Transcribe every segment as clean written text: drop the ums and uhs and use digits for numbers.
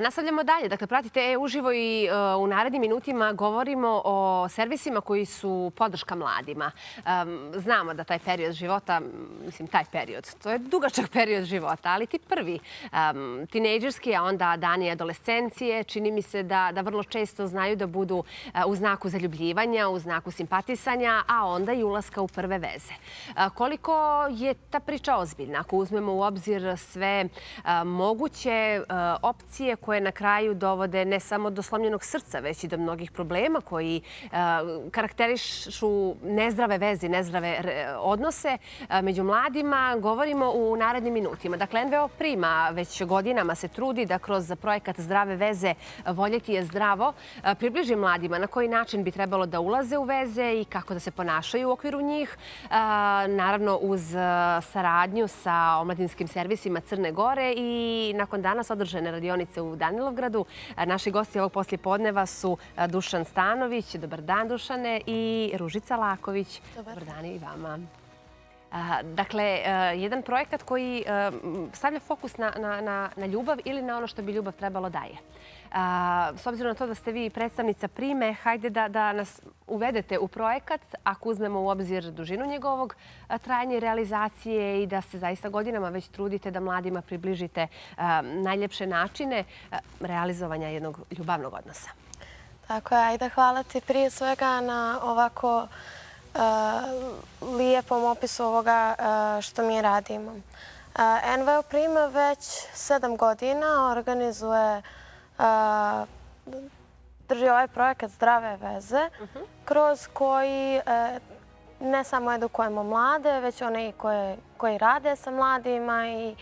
Nastavljamo dalje. Dakle, pratite uživo i u narednim minutima govorimo o servisima koji su podrška mladima. Znamo da taj period života, to je dugačak period života, ali ti prvi tinejdžerski, a onda dani adolescencije, čini mi se da vrlo često znaju da budu u znaku zaljubljivanja, u znaku simpatisanja, a onda i ulaska u prve veze. Koliko je ta priča ozbiljna, ako uzmemo u obzir sve moguće opcije koje na kraju dovode ne samo do slomljenog srca, već i do mnogih problema koji karakterišu nezdrave veze, nezdrave odnose među mladima, govorimo u narednim minutima. Dakle, NVO Prima već godinama se trudi da kroz projekat Zdrave veze voljeti je zdravo približi mladima na koji način bi trebalo da ulaze u veze i kako da se ponašaju u okviru njih. Naravno, uz saradnju sa omladinskim servisima Crne Gore i nakon danas održane radionice u Danilovgradu. Naši gosti ovog poslijepodneva su Dušan Stanović, dobar dan Dušane, i Ružica Laković. Dobar dan i vama. Dakle, jedan projekat koji stavlja fokus na ljubav ili na ono što bi ljubav trebalo daje. S obzirom na to da ste vi predstavnica Prime, hajde da nas uvedete u projekat, ako uzmemo u obzir dužinu njegovog trajanja i realizacije i da se zaista godinama već trudite da mladima približite najljepše načine realizovanja jednog ljubavnog odnosa. Tako je, ajde, hvala ti prije svega na ovako lijepom opisu ovoga što mi radimo. NVO Prima već 7 godina organizuje, drži ovaj projekat Zdrave veze, kroz koji ne samo edukujemo mlade, već one koji rade sa mladima i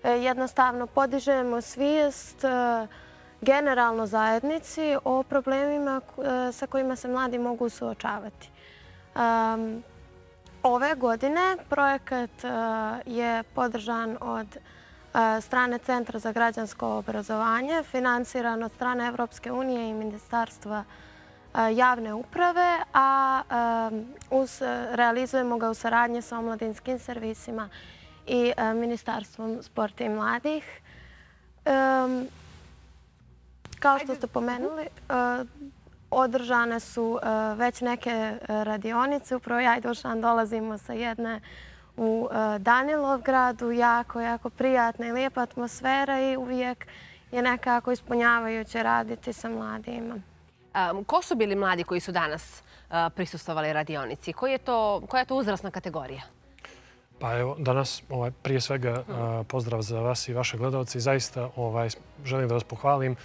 jednostavno podižemo svijest generalno zajednici o problemima sa kojima se mladi mogu suočavati. Ove godine projekat je podržan od strane Centra za građansko obrazovanje, finansiran od strane Evropske unije i Ministarstva javne uprave, a realizujemo ga u saradnji sa omladinskim servisima i Ministarstvom sporta i mladih. Kao što ste pomenuli, održane su već neke radionice. Upravo ja i Dušan dolazimo sa jedne u Danilovgradu. Jako prijatna i lijepa atmosfera i uvijek je nekako ispunjavajuće raditi sa mladima. Ko su bili mladi koji su danas prisustvovali radionici? Koja je to uzrasna kategorija? Pa evo, danas prije svega pozdrav za vas i vaše gledalce i zaista želim da vas pohvalim.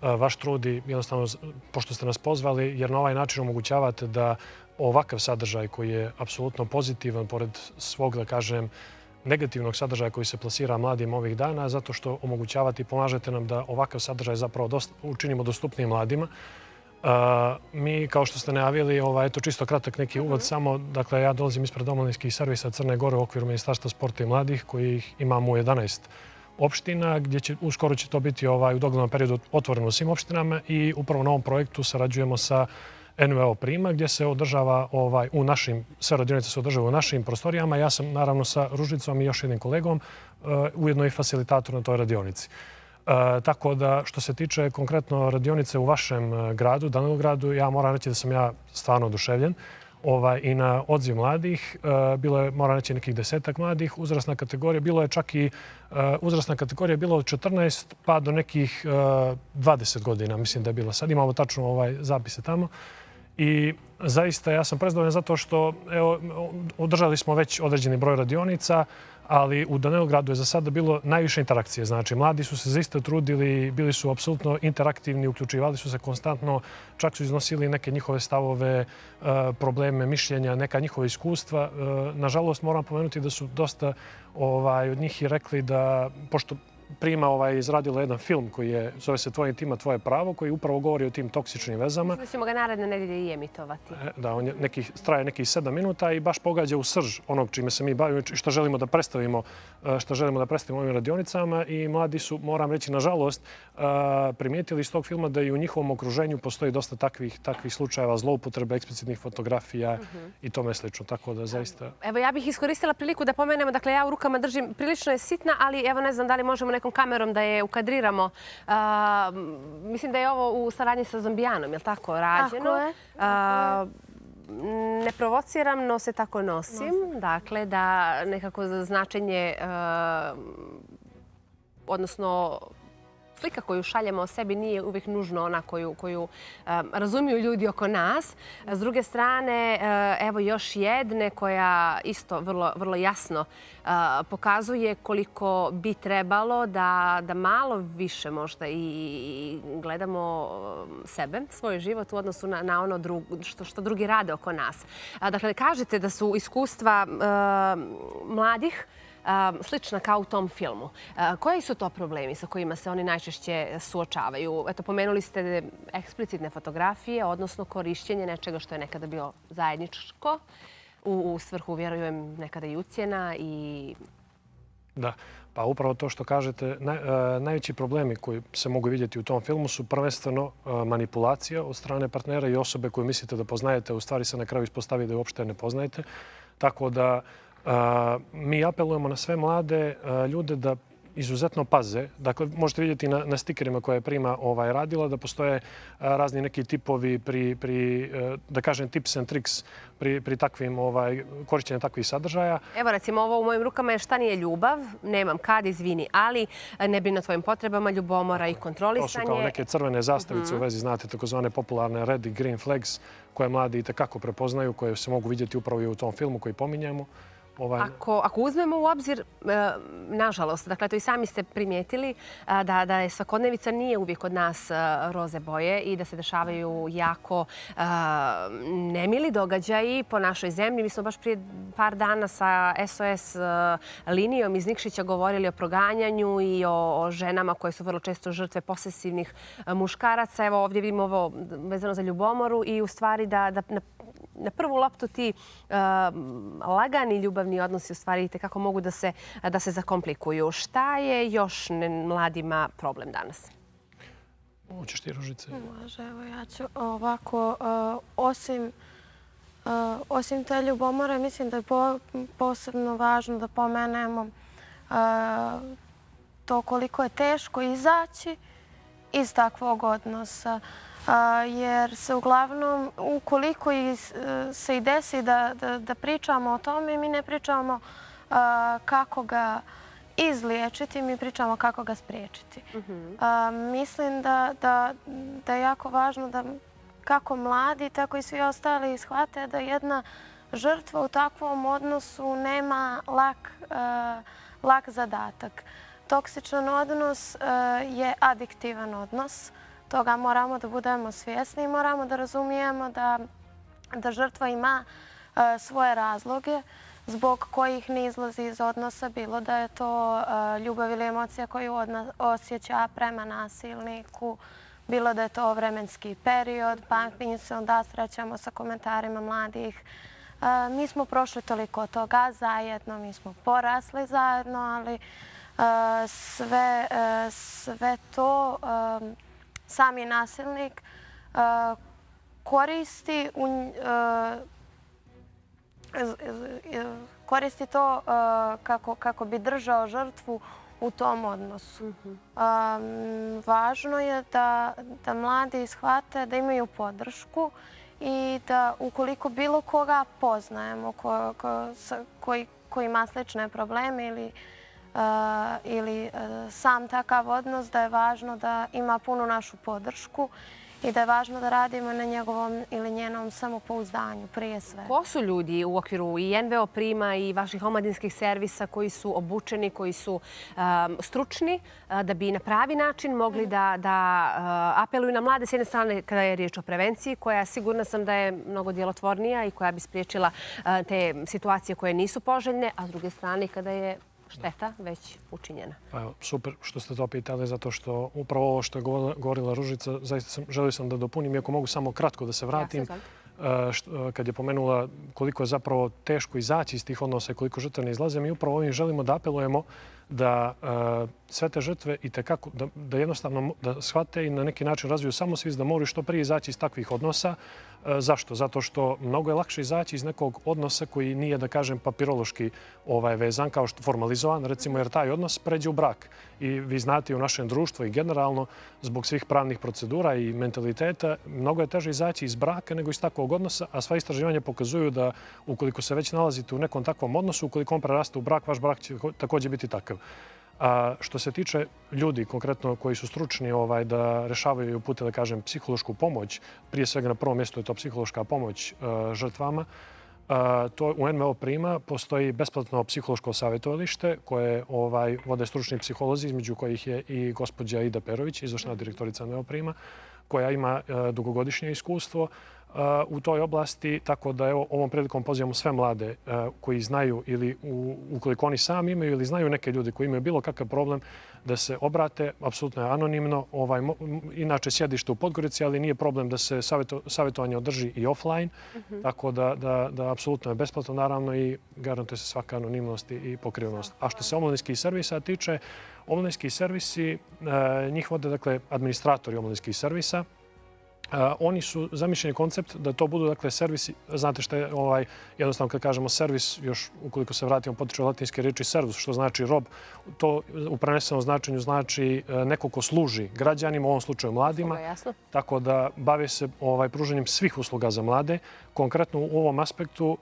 Vaš trud i jednostavno, pošto ste nas pozvali, jer na ovaj način omogućavate da ovakav sadržaj koji je apsolutno pozitivan, pored svog, da kažem, negativnog sadržaja koji se plasira mladim ovih dana, zato što omogućavate i pomažete nam da ovakav sadržaj zapravo učinimo dostupnijim mladima. Mi, kao što ste najavili, eto čisto kratak neki uvod samo, dakle ja dolazim ispred omladinskih servisa Crne Gore u okviru Ministarstva sporta i mladih, kojih imamo u 11 opština, gdje uskoro će to biti u doglednom periodu otvoreno svim opštinama i upravo na ovom projektu sarađujemo sa NVO Prima, gdje se održava sve radionice se održava u našim prostorijama. Ja sam naravno sa Ružicom i još jednim kolegom, ujedno i fasilitator na toj radionici. Tako da što se tiče konkretno radionice u vašem gradu, Danilovgradu, ja moram reći da sam ja stvarno oduševljen. I na odziv mladih. Bilo je, moram reći, nekih 10-ak mladih. Uzrasna kategorija, bilo je čak i uzrasna kategorija bilo od 14 pa do nekih 20 godina, mislim da je bilo. Sad imamo tačno zapise tamo. I zaista ja sam prezadovoljan zato što održali smo već određeni broj radionica, ali u Danilovgradu je za sada bilo najviše interakcije. Znači, mladi su se zaista trudili, bili su apsolutno interaktivni, uključivali su se konstantno, čak su iznosili neke njihove stavove, probleme, mišljenja, neka njihova iskustva. Nažalost, moram pomenuti da su dosta od njih i rekli da, pošto Prima izradila jedan film koji zove se Tvoje intima, tvoje pravo, koji upravo govori o tim toksičnim vezama. Mislim da ćemo ga naredne nedelje i emitovati. Da, on traje nekih 7 minuta i baš pogađa u srž onog čime se mi bavimo i što želimo da predstavimo ovim radionicama. I mladi su, moram reći, nažalost, primijetili iz tog filma da i u njihovom okruženju postoji dosta takvih slučajeva zloupotrebe, eksplicitnih fotografija i tome slično. Tako da zaista... Evo, ja bih iskoristila priliku da pomenemo, dakle, ja u rukama držim, prilično je sitna, ali evo ne znam da li možemo nekom kamerom da je ukadriramo. Mislim da je ovo u saradnji sa Zombijanom, je li tako rađeno? Tako je. Ne provociram, no se tako nosim. Dakle, da nekako značenje, odnosno slika koju šaljemo o sebi nije uvijek nužno ona koju razumiju ljudi oko nas. S druge strane, evo još jedne koja isto vrlo jasno pokazuje koliko bi trebalo da malo više možda i gledamo sebe, svoj život u odnosu na ono što drugi rade oko nas. Dakle, kažete da su iskustva mladih slična kao u tom filmu. Koji su to problemi sa kojima se oni najčešće suočavaju? Eto, pomenuli ste eksplicitne fotografije, odnosno korišćenje nečega što je nekada bilo zajedničko u svrhu, vjerujem, nekada i ucjena i... Da, pa upravo to što kažete, najveći problemi koji se mogu vidjeti u tom filmu su prvenstveno manipulacija od strane partnera i osobe koju mislite da poznajete, u stvari se na kraju ispostavi da je uopšte ne poznajete. Tako da mi apelujemo na sve mlade ljude da izuzetno paze. Dakle, možete vidjeti na stikerima koje je Prima radila da postoje razni neki tipovi da kažem, tips and tricks pri takvim korišćenju takvih sadržaja. Evo, recimo, ovo u mojim rukama je šta nije ljubav, nemam kad, izvini, ali ne brine o tvojim potrebama, ljubomora i kontrolisanje. To su kao neke crvene zastavice u vezi, znate, takozvane popularne red i green flags koje mladi itekako prepoznaju, koje se mogu vidjeti upravo i u tom filmu koji pominjemo. Ako uzmemo u obzir, nažalost, dakle, to i sami ste primijetili, da je svakodnevica nije uvijek kod nas roze boje i da se dešavaju jako nemili događaji po našoj zemlji. Mi smo baš prije par dana sa SOS linijom iz Nikšića govorili o proganjanju i o ženama koje su vrlo često žrtve posesivnih muškaraca. Evo, ovdje vidimo ovo vezano za ljubomoru i u stvari da na prvu loptu ti lagani ljubavni odnosi u stvari kako mogu da se zakomplikuju. Šta je još mladima problem danas? Hoćeš ti, Ružice? Može, evo ja ću ovako. Osim te ljubomore, mislim da je posebno važno da pomenemo to koliko je teško izaći iz takvog odnosa. Jer se uglavnom, ukoliko se i desi da pričamo o tome, mi ne pričamo kako ga izliječiti, mi pričamo kako ga spriječiti. Mislim da je jako važno da kako mladi, tako i svi ostali shvate da jedna žrtva u takvom odnosu nema lak zadatak. Toksičan odnos je adiktivan odnos. Toga moramo da budemo svjesni i moramo da razumijemo da žrtva ima svoje razloge zbog kojih ne izlazi iz odnosa, bilo da je to ljubav ili emocija koju osjeća prema nasilniku, bilo da je to vremenski period, pa mi se onda srećamo sa komentarima mladih. Mi smo prošli toliko toga zajedno, mi smo porasli zajedno, ali sve to sami nasilnik koristi to kako bi držao žrtvu u tom odnosu. Važno je da mladi shvate da imaju podršku i da ukoliko bilo koga poznajemo koji ima slične probleme ili sam takav odnos, da je važno da ima punu našu podršku i da je važno da radimo na njegovom ili njenom samopouzdanju prije sve. Ko su ljudi u okviru i NVO Prima i vaših omladinskih servisa koji su obučeni, koji su stručni da bi na pravi način mogli da apeluju na mlade s jedne strane kada je riječ o prevenciji, koja sigurna sam da je mnogo djelotvornija i koja bi spriječila te situacije koje nisu poželjne, a s druge strane kada je šteta već učinjena. Super što ste to pitali, zato što upravo ovo što je govorila Ružica, zaista želio sam da dopunim, iako mogu samo kratko da se vratim. Kad je pomenula koliko je zapravo teško izaći iz tih odnosa i koliko žrtve ne izlaze, mi upravo ovim želimo da apelujemo da sve te žrtve i tekako, da jednostavno da shvate i na neki način razviju samosvijest da moraju što prije izaći iz takvih odnosa. Zašto? Zato što mnogo je lakše izaći iz nekog odnosa koji nije, da kažem, papirološki vezan, kao što formalizovan, recimo, jer taj odnos pređe u brak. I vi znate, u našem društvu i generalno, zbog svih pravnih procedura i mentaliteta, mnogo je teže izaći iz braka nego iz takvog odnosa, a sva istraživanja pokazuju da ukoliko se već nalazite u nekom takvom odnosu, ukoliko on preraste u brak, vaš brak će također biti takav. A što se tiče ljudi, konkretno koji su stručni da rešavaju i upute, da kažem, psihološku pomoć, prije svega na prvom mjestu je to psihološka pomoć žrtvama, to u NVO Prima postoji besplatno psihološko savjetovalište koje vode stručni psiholozi, između kojih je i gospođa Ida Perović, izvršna direktorica NVO Prima, koja ima dugogodišnje iskustvo u toj oblasti, tako da ovom prilikom pozivamo sve mlade koji znaju ili ukoliko oni sami imaju ili znaju neke ljudi koji imaju bilo kakav problem da se obrate, apsolutno je anonimno, inače sjedište u Podgorici, ali nije problem da se savjetovanje održi i offline, tako da apsolutno je besplatno naravno i garantuje se svaka anonimnost i pokrivenost. A što se omladinskih servisa tiče, omladinski servisi, njih vode dakle administratori omladinskih servisa. Oni su zamišljeni koncept da to budu dakle servisi, znate što je jednostavno kad kažemo servis, još ukoliko se vratimo potiče od latinske riječi servus, što znači rob, to u prenesenom značenju znači neko ko služi građanima, u ovom slučaju mladima, tako da bave se pružanjem svih usluga za mlade. Konkretno u ovom aspektu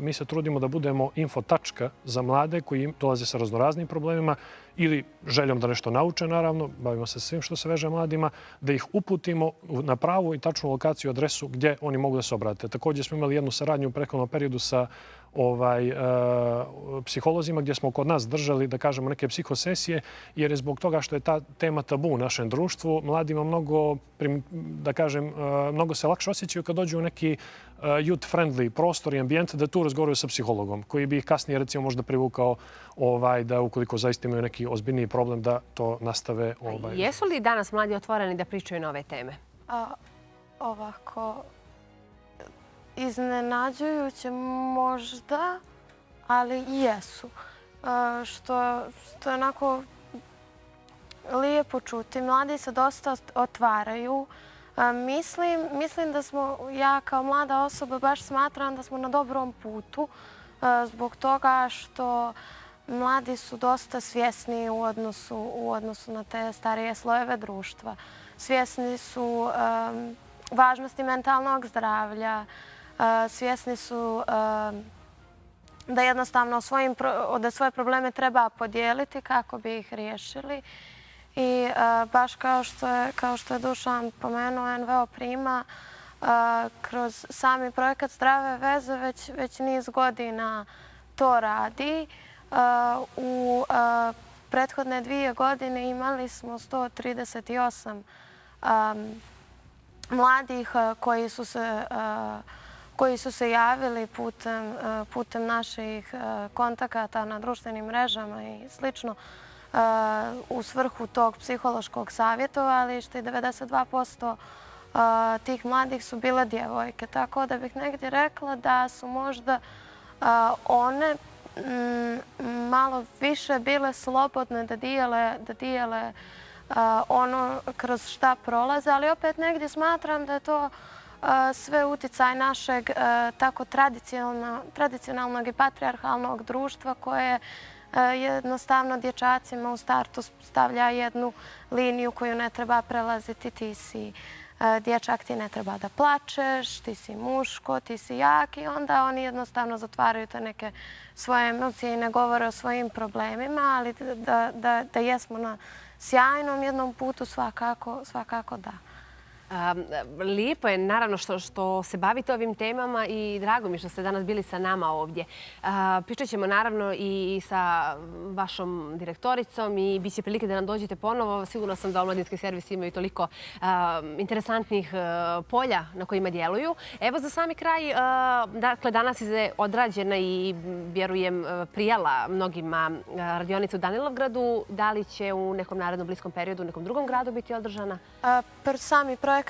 mi se trudimo da budemo info tačka za mlade koji dolaze sa raznoraznim problemima ili željom da nešto nauče, naravno, bavimo se svim što se veže mladima, da ih uputimo na pravu i tačnu lokaciju i adresu gdje oni mogu da se obrate. Također smo imali jednu saradnju u prethodnom periodu sa psiholozima gdje smo kod nas držali, da kažemo, neke psihosesije, jer je zbog toga što je ta tema tabu u našem društvu, mladima mnogo, da kažem, mnogo se lakše osjećaju kad dođu u neki youth-friendly prostor i ambijent da tu razgovaraju sa psihologom, koji bi ih kasnije, recimo, možda privukao da ukoliko zaista imaju neki ozbiljniji problem da to nastave. Jesu li danas mladi otvoreni da pričaju na ove teme? Ovako, iznenađujuće možda, ali jesu. Što je onako lijepo čuti. Mladi se dosta otvaraju. Mislim da smo, ja kao mlada osoba baš smatram da smo na dobrom putu zbog toga što mladi su dosta svjesni u odnosu na te starije slojeve društva. Svjesni su važnosti mentalnog zdravlja, svjesni su da jednostavno da svoje probleme treba podijeliti kako bi ih riješili. I baš kao što je Dušan pomenuo, NVO Prima kroz sami projekat Zdrave veze već niz godina to radi. U prethodne 2 godine imali smo 138 mladih koji su se javili putem naših kontakata na društvenim mrežama i slično u svrhu tog psihološkog savjetovališta i 92% tih mladih su bile djevojke. Tako da bih negdje rekla da su možda one malo više bile slobodne da dijele ono kroz šta prolaze, ali opet negdje smatram da je to sve utjecaj našeg tako tradicionalnog i patrijarhalnog društva koje jednostavno dječacima u startu stavlja jednu liniju koju ne treba prelaziti. Ti si dječak, ti ne treba da plačeš, ti si muško, ti si jak i onda oni jednostavno zatvaraju te neke svoje emocije i ne govore o svojim problemima, ali da jesmo na sjajnom jednom putu svakako da. Lijepo je naravno što se bavite ovim temama i drago mi što ste danas bili sa nama ovdje. Pričat ćemo naravno i sa vašom direktoricom i bit će prilike da nam dođete ponovo. Sigurno sam da omladinski servisi imaju toliko interesantnih polja na kojima djeluju. Evo za sami kraj, dakle danas je odrađena i vjerujem prijala mnogima radionica u Danilovgradu. Da li će u nekom narednom bliskom periodu u nekom drugom gradu biti održana? Sami projekat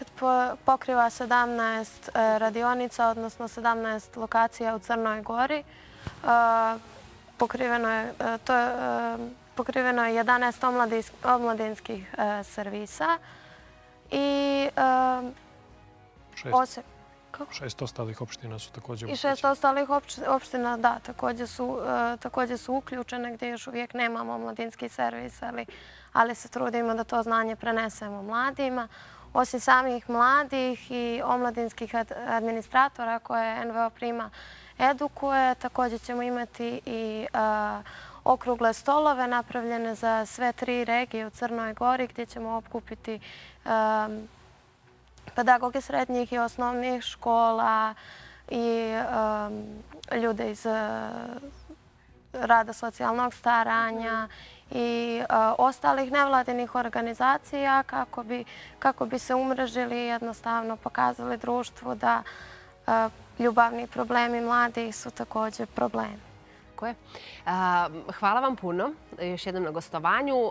pokriva 17 radionica, odnosno 17 lokacija u Crnoj Gori. Pokriveno je, pokriveno je 11 omladinskih servisa i osim... 6 ostalih opština su također I 6 ostalih opština, da, također su uključene gdje još uvijek nemamo omladinski servis, ali se trudimo da to znanje prenesemo mladima. Osim samih mladih i omladinskih administratora koje NVO Prima edukuje, također ćemo imati i okrugle stolove napravljene za sve 3 regije u Crnoj Gori gdje ćemo okupiti pedagoge srednjih i osnovnih škola i ljude iz rada socijalnog staranja i ostalih nevladinih organizacija kako bi se umrežili i jednostavno pokazali društvu da ljubavni problemi mladih su također problemi. Hvala vam puno još jednom na gostovanju.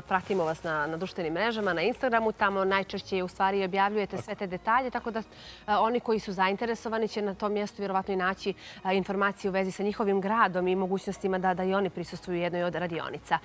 Pratimo vas na društvenim mrežama, na Instagramu. Tamo najčešće u stvari objavljujete sve te detalje, tako da oni koji su zainteresovani će na tom mjestu vjerovatno i naći informacije u vezi sa njihovim gradom i mogućnostima da i oni prisustvuju jednoj od radionica.